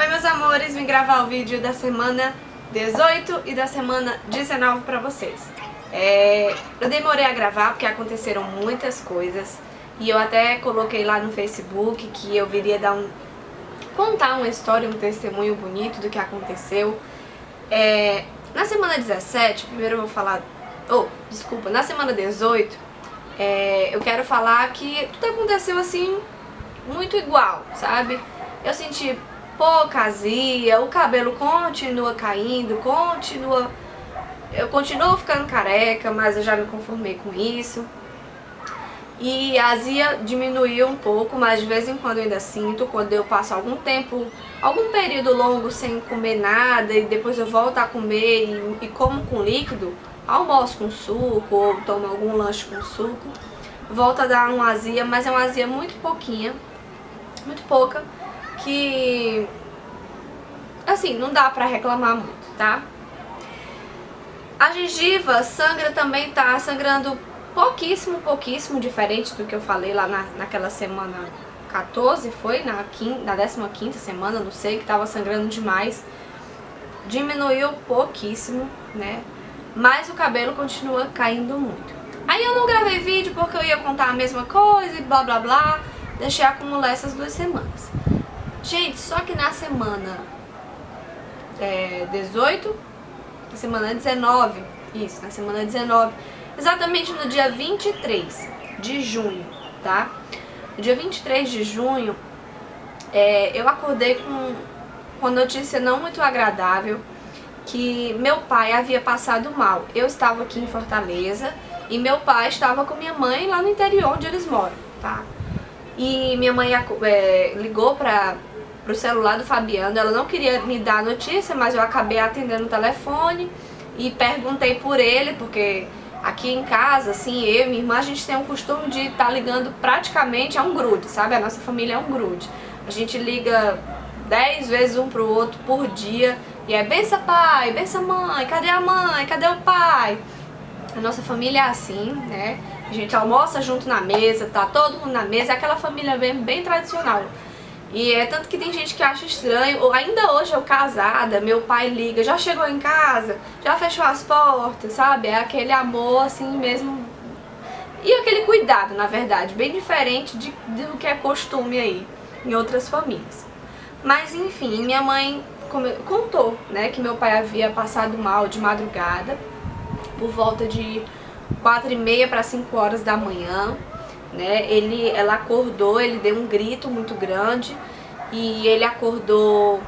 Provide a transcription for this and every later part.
Oi meus amores, vim gravar o vídeo da semana 18 e da semana 19 pra vocês. Eu demorei a gravar porque aconteceram muitas coisas e eu até coloquei lá no Facebook que eu viria contar uma história, um testemunho bonito do que aconteceu. Na semana 17, primeiro eu vou falar... na semana 18, eu quero falar que tudo aconteceu assim, muito igual, sabe? Eu senti pouca azia, o cabelo continua caindo, eu continuo ficando careca, mas eu já me conformei com isso. E a azia diminuiu um pouco, mas de vez em quando eu ainda sinto, quando eu passo algum tempo, algum período longo sem comer nada e depois eu volto a comer e como com líquido, almoço com suco ou tomo algum lanche com suco, volta a dar uma azia, mas é uma azia muito pouquinha, muito pouca, que assim, não dá pra reclamar muito, tá? A gengiva sangra também, tá sangrando pouquíssimo diferente do que eu falei lá naquela semana 14, foi? Na 15ª semana, não sei, que tava sangrando demais. Diminuiu pouquíssimo, né? Mas o cabelo continua caindo muito. Aí eu não gravei vídeo porque eu ia contar a mesma coisa e blá blá blá. Deixei acumular essas 2 semanas. Gente, só que na semana 18, na semana 19, isso, na semana 19, exatamente no dia 23 de junho, tá? No dia 23 de junho, eu acordei com notícia não muito agradável, que meu pai havia passado mal. Eu estava aqui em Fortaleza e meu pai estava com minha mãe lá no interior onde eles moram, tá? E minha mãe ligou pro celular do Fabiano, ela não queria me dar a notícia, mas eu acabei atendendo o telefone e perguntei por ele, porque aqui em casa, assim, eu e minha irmã, a gente tem o costume de estar ligando praticamente a um grude, sabe? A nossa família é um grude. A gente liga 10 vezes um pro outro por dia e é bença pai, bença mãe, cadê a mãe, cadê o pai? A nossa família é assim, né? A gente almoça junto na mesa, tá todo mundo na mesa, é aquela família bem tradicional. E é tanto que tem gente que acha estranho, ainda hoje eu casada, meu pai liga, já chegou em casa, já fechou as portas, sabe? É aquele amor assim mesmo, e aquele cuidado, na verdade, bem diferente do que é costume aí em outras famílias. Mas enfim, minha mãe contou, né, que meu pai havia passado mal de madrugada, por volta de 4h30 para 5 horas da manhã. Né? Ela acordou, ele deu um grito muito grande e ele acordou,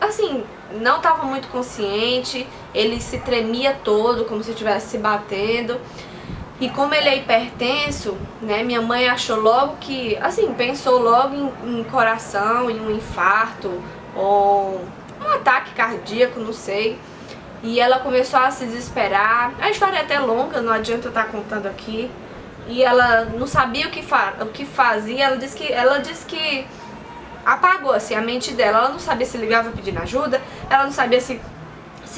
assim, não estava muito consciente, ele se tremia todo, como se estivesse se batendo. E como ele é hipertenso, né, minha mãe achou logo que, assim, pensou logo em coração, em um infarto ou um ataque cardíaco, não sei. E ela começou a se desesperar. A história é até longa, não adianta eu estar contando aqui. E ela não sabia o que fazia, ela disse que apagou assim, a mente dela. Ela não sabia se ligava pedindo ajuda, ela não sabia se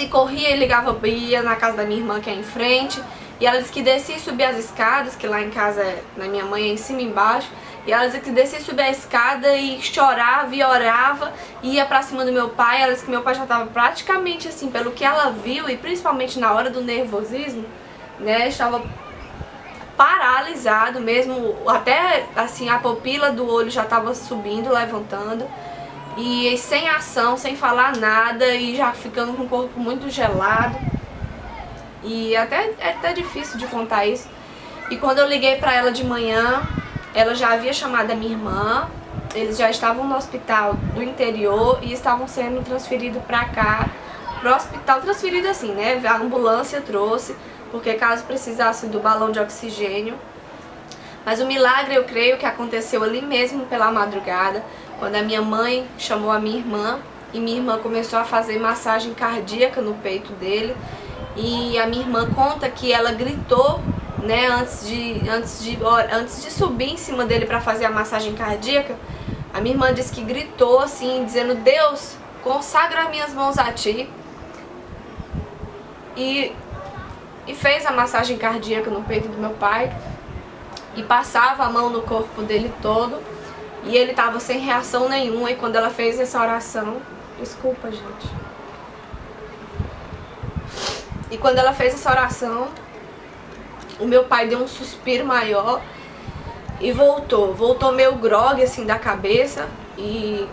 corria e ligava, ia na casa da minha irmã que é em frente. E ela disse que descia e subia as escadas, que lá em casa, na minha mãe, é em cima e embaixo. E ela disse que descia e subia a escada e chorava e orava, e ia pra cima do meu pai. Ela disse que meu pai já estava praticamente assim, pelo que ela viu, e principalmente na hora do nervosismo, né, estava paralisado mesmo, até assim a pupila do olho já estava subindo, levantando, e sem ação, sem falar nada, e já ficando com o corpo muito gelado. E é até difícil de contar isso. E quando eu liguei pra ela de manhã, ela já havia chamado a minha irmã, eles já estavam no hospital do interior e estavam sendo transferidos pra cá, pro hospital, transferido assim, né, a ambulância trouxe, porque caso precisasse do balão de oxigênio. Mas o milagre, eu creio que aconteceu ali mesmo pela madrugada, quando a minha mãe chamou a minha irmã, e minha irmã começou a fazer massagem cardíaca no peito dele. E a minha irmã conta que ela gritou, né, antes de subir em cima dele para fazer a massagem cardíaca. A minha irmã disse que gritou assim, dizendo: Deus, consagra as minhas mãos a ti. E fez a massagem cardíaca no peito do meu pai e passava a mão no corpo dele todo. E ele tava sem reação nenhuma. E quando ela fez essa oração... Desculpa, gente. E quando ela fez essa oração, o meu pai deu um suspiro maior e voltou. Voltou meio grogue, assim, da cabeça. E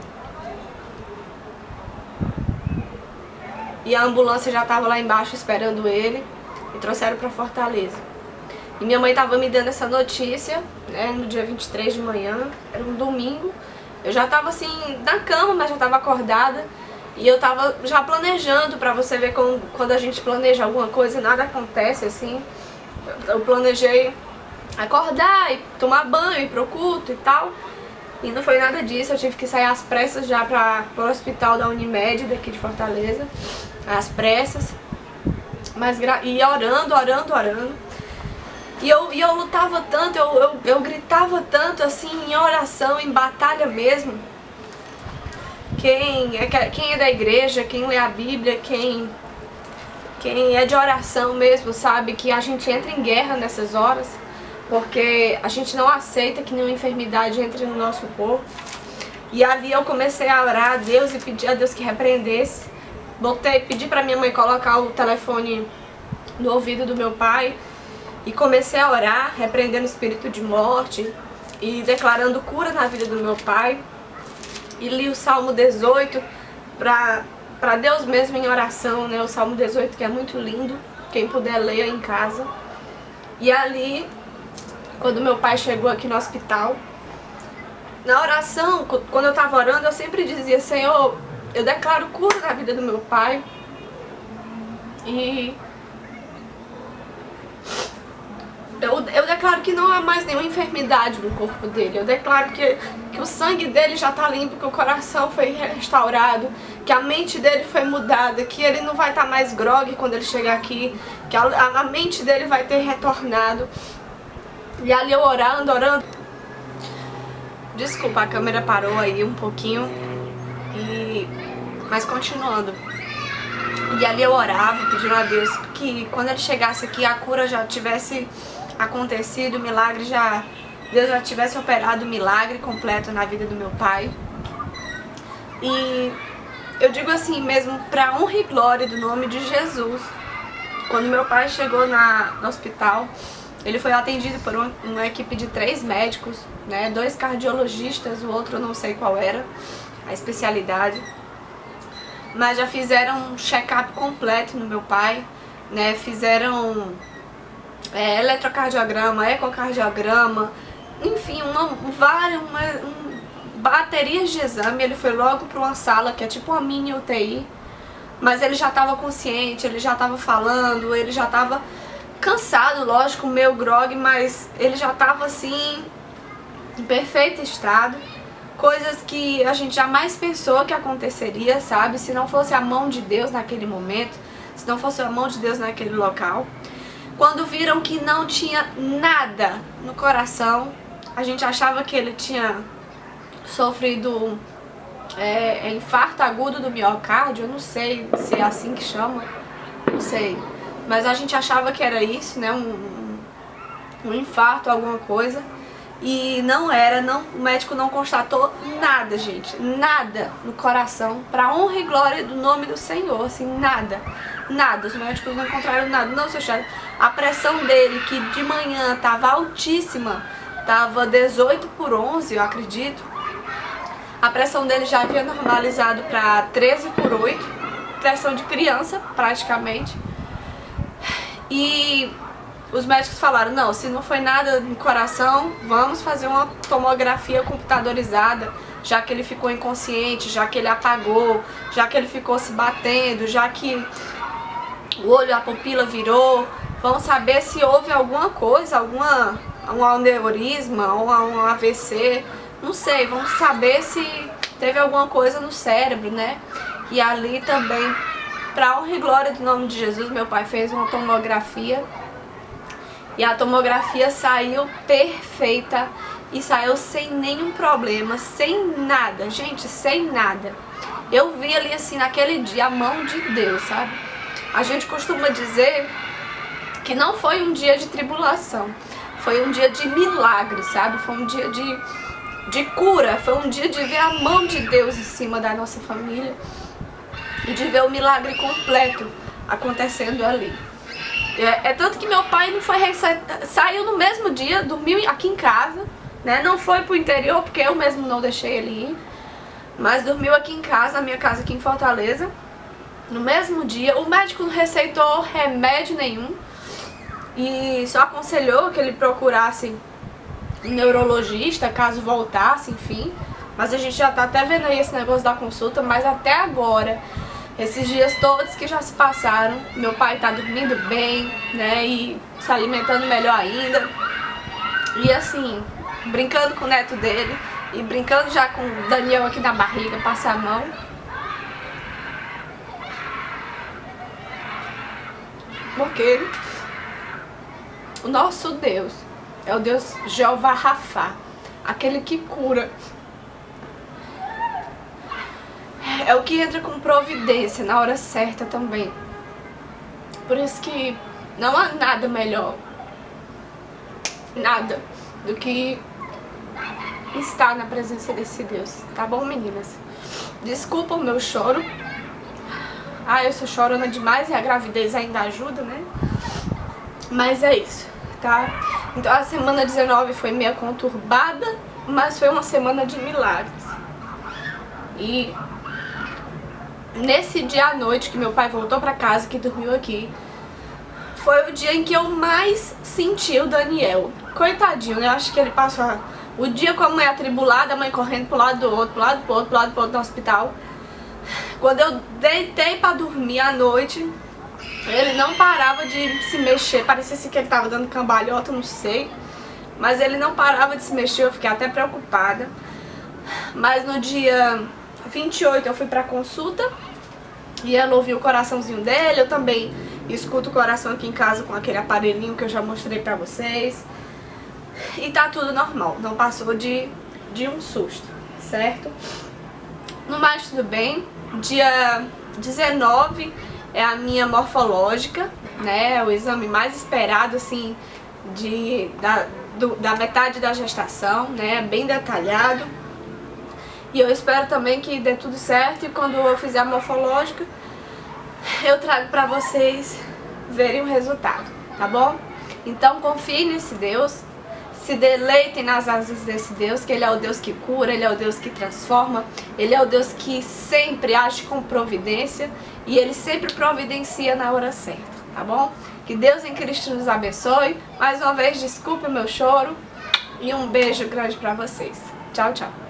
a ambulância já tava lá embaixo esperando ele. E trouxeram pra Fortaleza. E minha mãe tava me dando essa notícia, né, no dia 23 de manhã, era um domingo. Eu já tava assim, na cama, mas já tava acordada. E eu tava já planejando, pra você ver como, quando a gente planeja alguma coisa, nada acontece assim. Eu planejei acordar e tomar banho, ir pro culto e tal. E não foi nada disso, eu tive que sair às pressas já pro hospital da Unimed daqui de Fortaleza. Às pressas. Mas ia orando. E eu lutava tanto, eu gritava tanto assim, em oração, em batalha mesmo. Quem é da igreja, quem lê a Bíblia, quem é de oração mesmo, sabe que a gente entra em guerra nessas horas. Porque a gente não aceita que nenhuma enfermidade entre no nosso corpo. E ali eu comecei a orar a Deus e pedir a Deus que repreendesse. Pedi pra minha mãe colocar o telefone no ouvido do meu pai. E comecei a orar, repreendendo o espírito de morte e declarando cura na vida do meu pai. E li o Salmo 18 pra Deus mesmo em oração, né? O Salmo 18, que é muito lindo, quem puder ler em casa. E ali, quando meu pai chegou aqui no hospital, na oração, quando eu tava orando, eu sempre dizia: Senhor, eu declaro cura na vida do meu pai. E eu declaro que não há mais nenhuma enfermidade no corpo dele. Eu declaro que o sangue dele já está limpo, que o coração foi restaurado, que a mente dele foi mudada, que ele não vai estar mais grogue quando ele chegar aqui, que a mente dele vai ter retornado. E ali eu orando. Desculpa, a câmera parou aí um pouquinho, mas continuando. E ali eu orava, pedindo a Deus que quando ele chegasse aqui a cura já tivesse acontecido, o milagre Deus já tivesse operado o milagre completo na vida do meu pai. E eu digo assim mesmo, pra honra e glória do nome de Jesus. Quando meu pai chegou no hospital, ele foi atendido por uma equipe de 3 médicos, né, 2 cardiologistas, o outro eu não sei qual era a especialidade. Mas já fizeram um check-up completo no meu pai, né, fizeram eletrocardiograma, ecocardiograma, enfim, baterias de exame. Ele foi logo para uma sala que é tipo uma mini UTI, mas ele já estava consciente, ele já estava falando, ele já estava cansado, lógico, meio grogue, mas ele já estava assim, em perfeito estado. Coisas que a gente jamais pensou que aconteceria, sabe? Se não fosse a mão de Deus naquele momento, se não fosse a mão de Deus naquele local. Quando viram que não tinha nada no coração, a gente achava que ele tinha sofrido infarto agudo do miocárdio, eu não sei se é assim que chama, não sei. Mas a gente achava que era isso, né? Um infarto, alguma coisa. E não era, o médico não constatou nada, gente, nada no coração, pra honra e glória do nome do Senhor, assim, nada, os médicos não encontraram nada. Não, seu Charles, a pressão dele, que de manhã tava altíssima, tava 18/11, eu acredito, a pressão dele já havia normalizado pra 13/8, pressão de criança, praticamente. E os médicos falaram: não, se não foi nada no coração, vamos fazer uma tomografia computadorizada, já que ele ficou inconsciente, já que ele apagou, já que ele ficou se batendo, já que o olho, a pupila virou. Vamos saber se houve alguma coisa, um aneurisma ou um AVC, não sei, vamos saber se teve alguma coisa no cérebro, né? E ali também, pra honra e glória do nome de Jesus, meu pai fez uma tomografia. E a tomografia saiu perfeita e saiu sem nenhum problema, sem nada, gente, sem nada. Eu vi ali assim naquele dia a mão de Deus, sabe? A gente costuma dizer que não foi um dia de tribulação, foi um dia de milagre, sabe? Foi um dia de cura, foi um dia de ver a mão de Deus em cima da nossa família e de ver o milagre completo acontecendo ali. É tanto que meu pai não foi saiu no mesmo dia, dormiu aqui em casa, né? Não foi pro interior porque eu mesmo não deixei ele ir, mas dormiu aqui em casa, na minha casa aqui em Fortaleza. No mesmo dia, o médico não receitou remédio nenhum e só aconselhou que ele procurasse um neurologista caso voltasse, enfim. Mas a gente já tá até vendo aí esse negócio da consulta, mas até agora, esses dias todos que já se passaram, meu pai tá dormindo bem, né, e se alimentando melhor ainda. E assim, brincando com o neto dele e brincando já com o Daniel aqui na barriga, passar a mão. Porque o nosso Deus é o Deus Jeová Rafá, aquele que cura. É o que entra com providência na hora certa também. Por isso que não há nada melhor, nada, do que estar na presença desse Deus. Tá bom, meninas? Desculpa o meu choro. Eu sou chorona demais e a gravidez ainda ajuda, né? Mas é isso, tá? Então a semana 19 foi meio conturbada, mas foi uma semana de milagres. E nesse dia à noite que meu pai voltou pra casa, que dormiu aqui, foi o dia em que eu mais senti o Daniel. Coitadinho, né? Eu acho que ele passou o dia com a mãe atribulada, a mãe correndo pro lado do outro, pro lado pro outro, pro lado pro outro no hospital. Quando eu deitei pra dormir à noite, ele não parava de se mexer. Parecia assim que ele tava dando cambalhota, não sei. Mas ele não parava de se mexer, eu fiquei até preocupada. Mas no dia 28 eu fui pra consulta e ela ouviu o coraçãozinho dele. Eu também escuto o coração aqui em casa com aquele aparelhinho que eu já mostrei pra vocês. E tá tudo normal, não passou de um susto, certo? No mais, tudo bem. Dia 19 é a minha morfológica, né? É o exame mais esperado, assim, da metade da gestação, né? Bem detalhado. E eu espero também que dê tudo certo e quando eu fizer a morfológica, eu trago pra vocês verem o resultado, tá bom? Então confiem nesse Deus. Se deleitem nas asas desse Deus, que Ele é o Deus que cura, Ele é o Deus que transforma, Ele é o Deus que sempre age com providência e Ele sempre providencia na hora certa, tá bom? Que Deus em Cristo nos abençoe. Mais uma vez, desculpe o meu choro e um beijo grande pra vocês. Tchau, tchau.